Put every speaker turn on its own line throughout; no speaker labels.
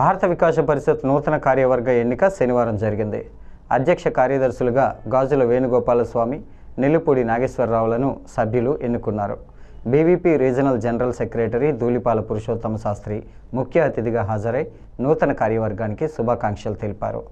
భారత వికాస పరిషత్ నూతన కార్యవర్గ ఎన్నిక శనివారం జరిగింది. అధ్యక్ష కార్యదర్శులుగా గాజుల వేణుగోపాలస్వామి, నెల్లిపూడి నాగేశ్వరరావులను సభ్యులు ఎన్నుకున్నారు. BVP regional general secretary Dhulipala Purushottama Sastri ముఖ్య అతిథిగా హాజరై నూతన కార్యవర్గానికి శుభాకాంక్షలు తెలిపారు.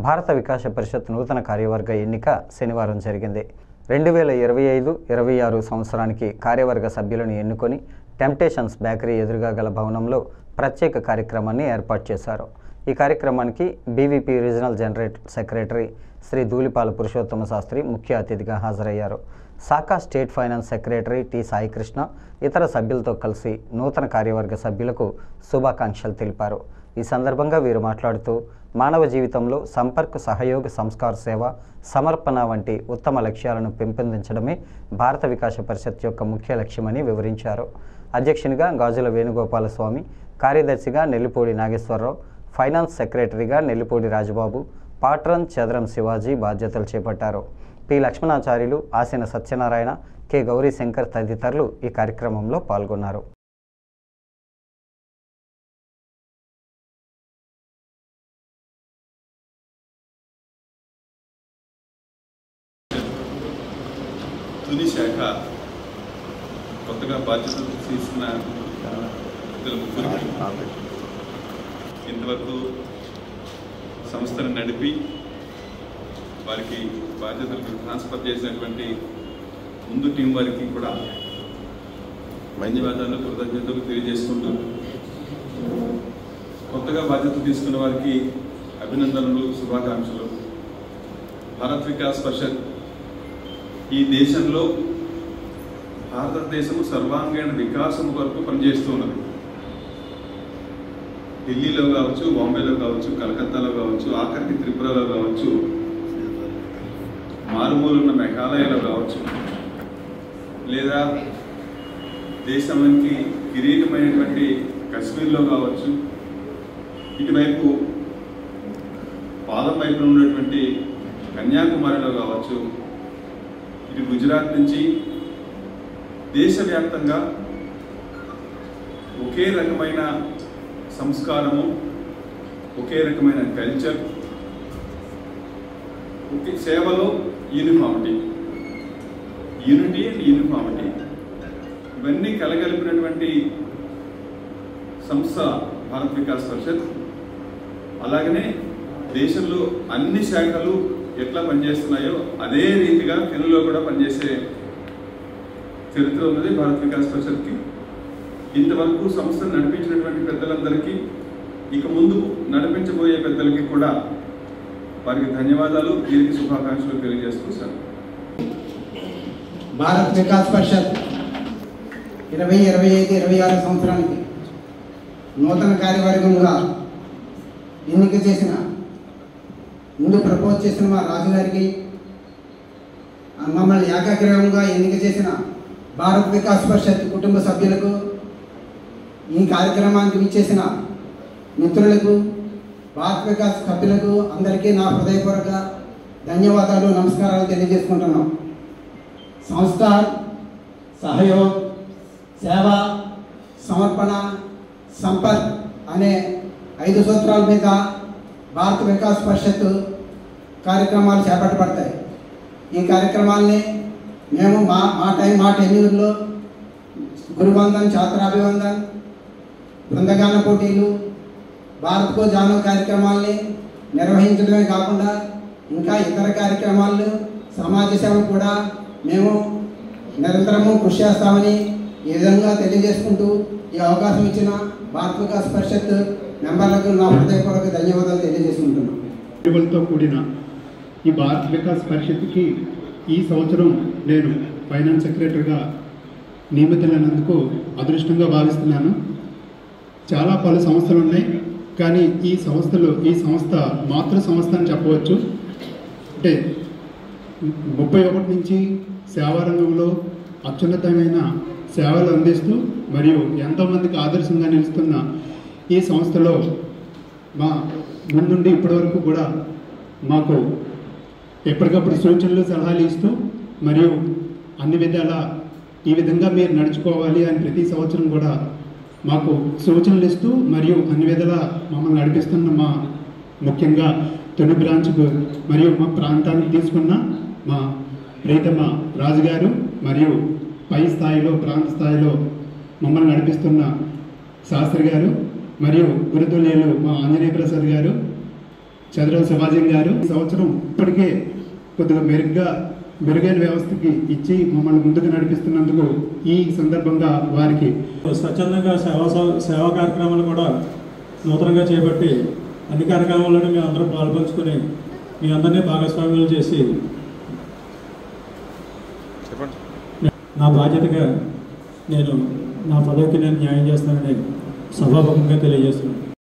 భారత వికాస పరిషత్ నూతన కార్యవర్గ ఎన్నిక శనివారం జరిగింది. 2025-26 సంవత్సరానికి కార్యవర్గ సభ్యులను ఎన్నుకొని టెంప్టేషన్స్ బేకరీ ఎదురుగా గల భవనంలో ప్రత్యేక కార్యక్రమాన్ని ఏర్పాటు చేశారు. ఈ కార్యక్రమానికి BVP regional general secretary Shri Dhulipala Purushottama Sastri ముఖ్య అతిథిగా హాజరయ్యారు. శాఖ state finance secretary T Saikrishna ఇతర సభ్యులతో కలిసి నూతన కార్యవర్గ సభ్యులకు శుభాకాంక్షలు తెలిపారు. ఈ సందర్భంగా వీరు మాట్లాడుతూ మానవ జీవితంలో సంపర్క, సహయోగ, సంస్కార సేవ, సమర్పణ వంటి ఉత్తమ లక్ష్యాలను పెంపొందించడమే భారత వికాస పరిషత్ యొక్క ముఖ్య లక్ష్యమని వివరించారు. అధ్యక్షునిగా గాజుల వేణుగోపాలస్వామి, కార్యదర్శిగా నెల్లిపూడి నాగేశ్వరరావు, ఫైనాన్స్ సెక్రటరీగా నెల్లిపూడి రాజబాబు, పాట్రన్ చదరం శివాజీ బాధ్యతలు చేపట్టారు. పి లక్ష్మణాచార్యులు, ఆసిన సత్యనారాయణ, కె గౌరీశంకర్ తదితరులు ఈ కార్యక్రమంలో పాల్గొన్నారు.
తుది శాఖ కొత్తగా బాధ్యతలు తీసుకున్న ఇంతవరకు సంస్థను నడిపి వారికి బాధ్యతలు ట్రాన్స్ఫర్ చేసినటువంటి ముందు టీం వారికి కూడా ధన్యవాదాలు, కృతజ్ఞతలు తెలియజేసుకుంటూ కొత్తగా బాధ్యతలు తీసుకున్న వారికి అభినందనలు, శుభాకాంక్షలు. భారత్ వికాస్ పరిషత్ ఈ దేశంలో భారతదేశము సర్వాంగీణ వికాసం కొరకు పనిచేస్తూ ఉన్నది. ఢిల్లీలో కావచ్చు, బాంబేలో కావచ్చు, కలకత్తాలో కావచ్చు, ఆఖరికి త్రిపురలో కావచ్చు, మారుమూలున్న మేఘాలయలో కావచ్చు, లేదా దేశానికి కిరీటమైనటువంటి కశ్మీర్లో కావచ్చు, ఇటువైపు పాదం వైపు ఉన్నటువంటి కన్యాకుమారిలో కావచ్చు, ఇటు గుజరాత్ నుంచి దేశవ్యాప్తంగా ఒకే రకమైన సంస్కారము, ఒకే రకమైన కల్చర్, ఒకే సేవలో యూనిఫామిటీ, యూనిటీ అండ్ యూనిఫామిటీ ఇవన్నీ కలగలిపినటువంటి సంస్థ భారత్ వికాస్ పరిషత్. అలాగనే దేశంలో అన్ని శాఖలు ఎట్లా పనిచేస్తున్నాయో అదే రీతిగా తెలుగులో కూడా పనిచేసే చరిత్ర ఉన్నది భారత్ వికాస్ పరిషత్కి. ఇంతవరకు సంస్థను నడిపించినటువంటి పెద్దలందరికీ, ఇక ముందు నడిపించబోయే పెద్దలకి కూడా వారికి ధన్యవాదాలు, దీనికి శుభాకాంక్షలు తెలియజేస్తూ సార్.
భారత్ వికాస్ పరిషత్ 2025-26 సంవత్సరానికి నూతన కార్యవర్గంగా ఎన్నిక చేసిన, ముందు ప్రపోజ్ చేసిన మా రాజుగారికి, మమ్మల్ని ఏకాగ్రహంగా ఎన్నిక చేసిన భారత్ వికాస్ పరిషత్ కుటుంబ సభ్యులకు, ఈ కార్యక్రమానికి విచ్చేసిన మిత్రులకు, భారత్ వికాస్ సభ్యులకు అందరికీ నా హృదయపూర్వక ధన్యవాదాలు, నమస్కారాలు తెలియజేసుకుంటున్నాం. సంస్కార్, సహయోగ్, సేవ, సమర్పణ, సంపర్క్ అనే 5 సూత్రాల మీద భారత వికాస్ పరిషత్ కార్యక్రమాలు చేపట్టబడతాయి. ఈ కార్యక్రమాల్ని మేము మా టెన్యూర్లో గురువందన్, ఛాత్రాభివందన్, బృందగాన పోటీలు, భారత్కో జానో కార్యక్రమాల్ని నిర్వహించడమే కాకుండా ఇంకా ఇతర కార్యక్రమాలు, సమాజ సేవ కూడా మేము నిరంతరము కృషి చేస్తామని ఈ విధంగా తెలియజేసుకుంటూ ఈ అవకాశం ఇచ్చిన భారత్ వికాస్ పరిషత్ మెంబర్లకు నా హృదయపూర్వక ధన్యవాదాలు తెలియజేసుకుంటున్నాను.
విలువలతో కూడిన ఈ భారత్ వికాస్ పరిషత్కి ఈ సంవత్సరం నేను ఫైనాన్స్ సెక్రటరీగా నియమితులైనందుకు అదృష్టంగా భావిస్తున్నాను. చాలా పలు సంస్థలు ఉన్నాయి, కానీ ఈ సంస్థ మాతృ సంస్థ అని చెప్పవచ్చు. అంటే 31 నుంచి సేవారంగంలో అత్యున్నతమైన సేవలు అందిస్తూ మరియు ఎంతోమందికి ఆదర్శంగా నిలుస్తున్న ఈ సంస్థలో మా ముందుండి ఇప్పటివరకు కూడా మాకు ఎప్పటికప్పుడు సూచనలు, సలహాలు ఇస్తూ మరియు అన్ని విధాల ఈ విధంగా మీరు నడుచుకోవాలి అని ప్రతి సంవత్సరం కూడా మాకు సూచనలు ఇస్తూ మరియు అన్ని విధాలా మమ్మల్ని నడిపిస్తున్న మా ముఖ్యంగా తొలి బ్రాంచ్కు మరియు మా ప్రాంతానికి తీసుకున్న మా ప్రీతమ రాజుగారు మరియు పై స్థాయిలో ప్రాంత స్థాయిలో మమ్మల్ని నడిపిస్తున్న శాస్త్రి గారు మరియు గురుతుల్యులు మా ఆంజనేయ ప్రసాద్ గారు, చంద్ర శివాజీ గారు ఈ సంవత్సరం ఇప్పటికే కొద్దిగా మెరుగైన వ్యవస్థకి ఇచ్చి మమ్మల్ని ముందుకు నడిపిస్తున్నందుకు ఈ సందర్భంగా వారికి
స్వచ్ఛందంగా సేవా కార్యక్రమాలు కూడా నూతనంగా చేపట్టి అన్ని కార్యక్రమాల్లోనూ మేము అందరం పాల్పంచుకొని మీ అందరినీ భాగస్వామ్యాలు చేసి నా బాధ్యతగా నేను నా పదవికి నేను న్యాయం చేస్తానని సభాముఖంగా తెలియజేస్తున్నాను.